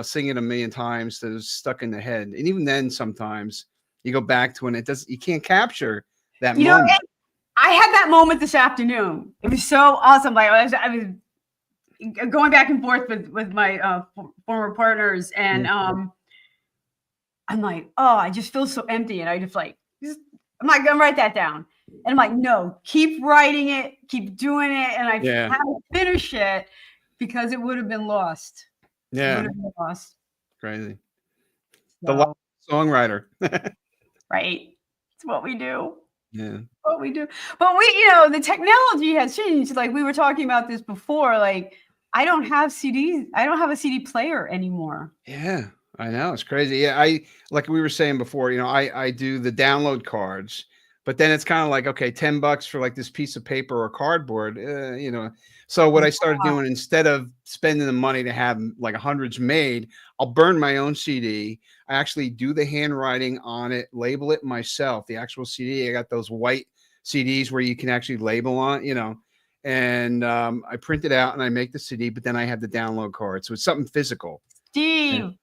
sing it a million times that it's stuck in the head. And even then, sometimes you go back to it and you can't capture that moment. I had that moment this afternoon. It was so awesome. Like I was going back and forth with my former partners, and I'm like, oh, I just feel so empty, and I I'm like, I'm gonna write that down, and I'm like, no, keep writing it, keep doing it, and I had to finish it because it would have been lost. Yeah, it would have been lost. Crazy. So, The songwriter. right, it's what we do. Yeah. What we do, but the technology has changed. Like we were talking about this before. Like I don't have CDs. I don't have a CD player anymore. Yeah, I know. It's crazy. Yeah, like we were saying before, I do the download cards, but then it's kind of like, okay, $10 for like this piece of paper or cardboard, So what I started doing, instead of spending the money to have like hundreds made, I'll burn my own CD. I actually do the handwriting on it, label it myself, the actual CD. I got those white CDs where you can actually label on, and I print it out and I make the CD, but then I have the download card. So it's something physical. Steve,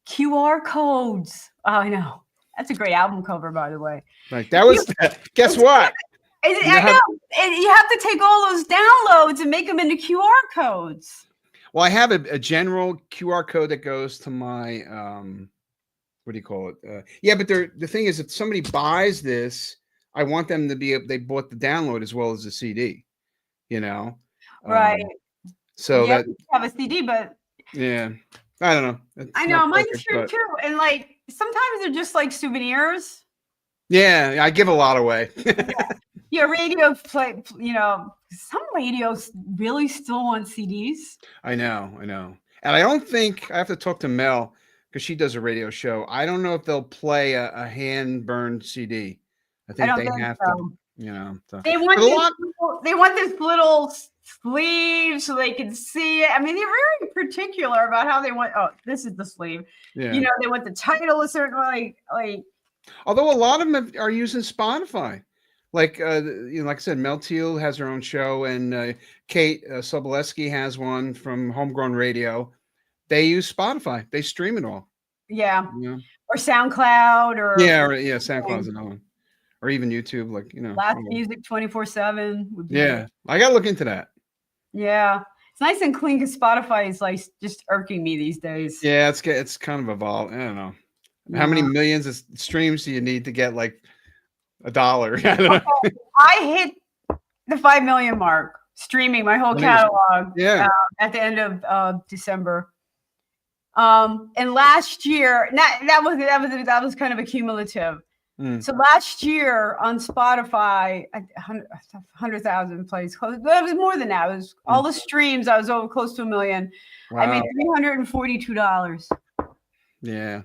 QR codes. Oh, I know. That's a great album cover, by the way. Like that was, guess what? I know. And you have to take all those downloads and make them into QR codes. Well, I have a general QR code that goes to my, what do you call it? Yeah, but the thing is, if somebody buys this, I want them to they bought the download as well as the CD, Right. So yeah, that you have a CD, but yeah, I don't know. It's I know mine's perfect, true too. And like sometimes they're just like souvenirs. Yeah, I give a lot away. Yeah, radio play. Some radios really still want CDs. I know, and I don't think I have to talk to Mel because she does a radio show. I don't know if they'll play a hand burned CD. I think they have to. So. They want this little sleeve so they can see it. I mean, they're very particular about how they want. Oh, this is the sleeve. Yeah. They want the title a certain way. Like, although a lot of them are using Spotify. Like like I said, Mel Teal has her own show, and Kate Soboleski has one from Homegrown Radio. They use Spotify. They stream it all. Yeah. Or SoundCloud, or SoundCloud's another one. Or even YouTube, like Blast Music 24/7. Yeah, I gotta look into that. Yeah, it's nice and clean because Spotify is like just irking me these days. Yeah, it's kind of evolved. I don't know how many millions of streams do you need to get like $1? I hit the 5 million mark streaming my whole catalog. Yeah, at the end of December. And last year, that was kind of a cumulative. So last year on Spotify, 100,000 plays. It was more than that. It was all the streams. I was over close to 1 million. Wow. I made $342. Yeah.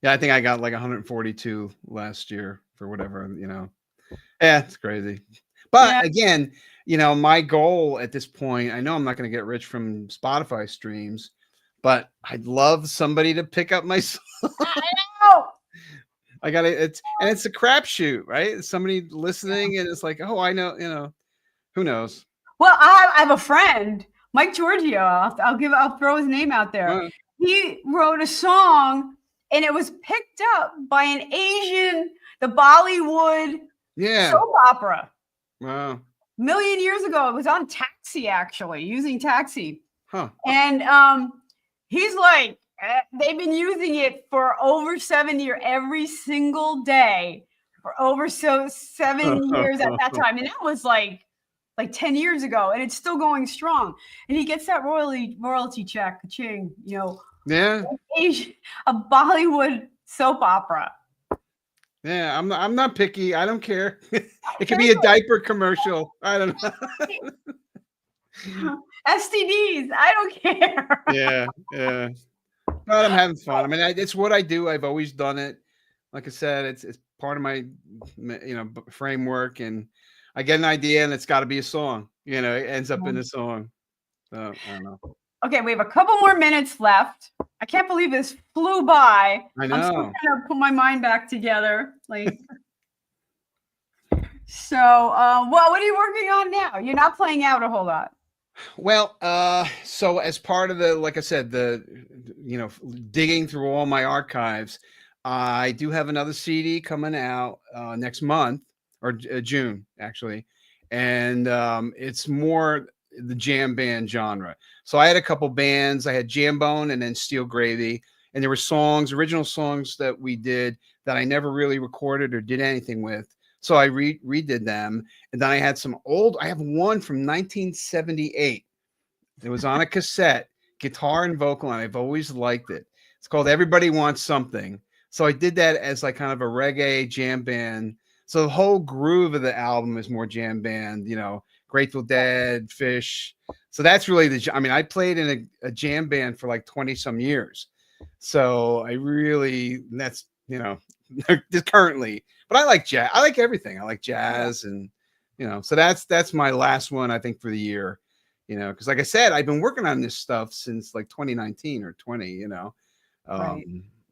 I think I got like 142 last year for whatever. Yeah, it's crazy. But again, my goal at this point, I know I'm not going to get rich from Spotify streams, but I'd love somebody to pick up my song. I know. I got it. It's a crapshoot, right? Somebody listening, and it's like, oh, I know, who knows? Well, I have a friend, Mike Giorgio. I'll throw his name out there. He wrote a song, and it was picked up by an Asian, the Bollywood soap opera. Wow. A million years ago. It was on Taxi, actually, using Taxi. Huh. And he's like, they've been using it for over 7 years, every single day for over 7 years at that time. And that was like like 10 years ago, and it's still going strong. And he gets that royalty check, ching, you know. Yeah. A Bollywood soap opera. Yeah, I'm not picky. I don't care. It could be a diaper commercial. I don't know. STDs. I don't care. Yeah. But I'm having fun. I mean, it's what I do. I've always done it. Like I said, it's part of my framework, and I get an idea, and it's got to be a song. You know, it ends up in a song. So I don't know. Okay, we have a couple more minutes left. I can't believe this flew by. I know. I'm still trying to put my mind back together. Like, so, what are you working on now? You're not playing out a whole lot. Well, so as part of the, like I said, digging through all my archives, I do have another CD coming out next month, or June actually, and it's more the jam band genre. So I had a couple bands. I had Jambone and then Steel Gravy, and there were original songs that we did that I never really recorded or did anything with. So I redid them, and then I had I have one from 1978. It was on a cassette, guitar and vocal, and I've always liked it. It's called Everybody Wants Something. So I did that as like kind of a reggae jam band. So the whole groove of the album is more jam band, you know, Grateful Dead, Fish. So that's really I played in a jam band for like 20 some years. So that's, you know, currently, but I like jazz. I like everything. I like jazz, and, you know, so that's my last one, I think, for the year, you know, because like I said, I've been working on this stuff since like 2019 or 20, you know. Right.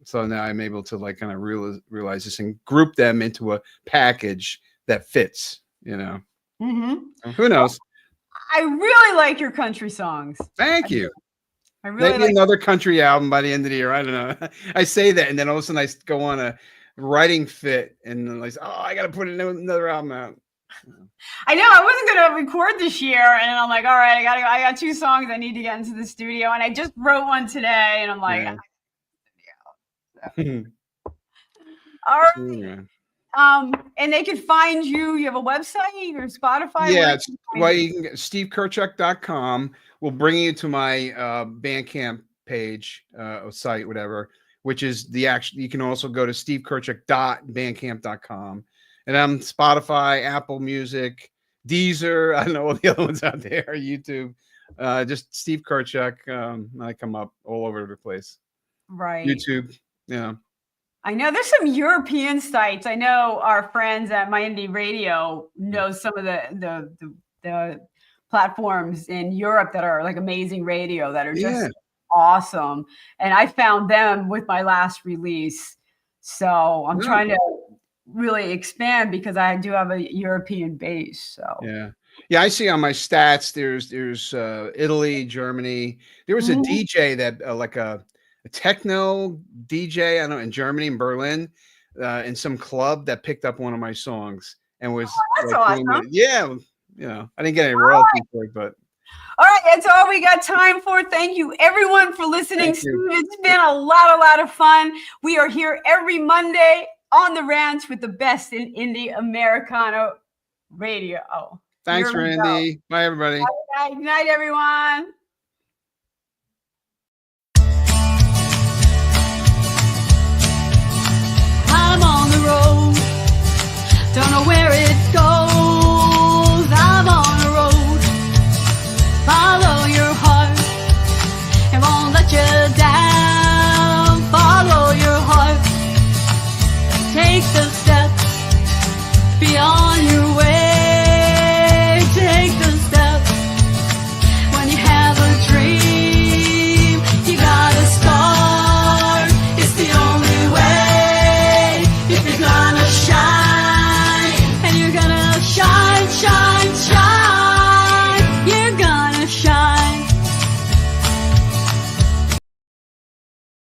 So now I'm able to like kind of realize this and group them into a package that fits, you know. Mm-hmm. Who knows? I really like your country songs. Thank you. I really Maybe another country album by the end of the year. I don't know. I say that, and then all of a sudden I go on a writing fit, and then like, I got to put another album out. I know I wasn't going to record this year, and I'm like, all right, I got 2 songs I need to get into the studio, and I just wrote one today, and I'm like, Yeah. all right. And they can find you. You have a website or Spotify? Yeah, you can get SteveKirchuk.com will bring you to my Bandcamp page, or site, whatever, which is you can also go to SteveKirchuk.bandcamp.com. And I'm Spotify, Apple Music, Deezer. I don't know all the other ones out there, YouTube. Just Steve Kirchuk. I come up all over the place. Right. YouTube. Yeah. I know there's some European sites. I know our friends at My Indie Radio know some of the platforms in Europe that are like Amazing Radio that are just awesome. And I found them with my last release. So I'm trying to really expand because I do have a European base. So yeah, I see on my stats there's Italy, Germany. There was a DJ that like a techno DJ, I don't know, in Germany, in Berlin, in some club that picked up one of my songs and was that's awesome. Yeah, you know, I didn't get any royalties for it, but all right, that's all we got time for. Thank you everyone for listening. Steve, it's been a lot of fun. We are here every Monday on the ranch with the best in indie Americana radio. Thanks, Randie. Bye, everybody. Good night, everyone. I'm on the road, don't know where it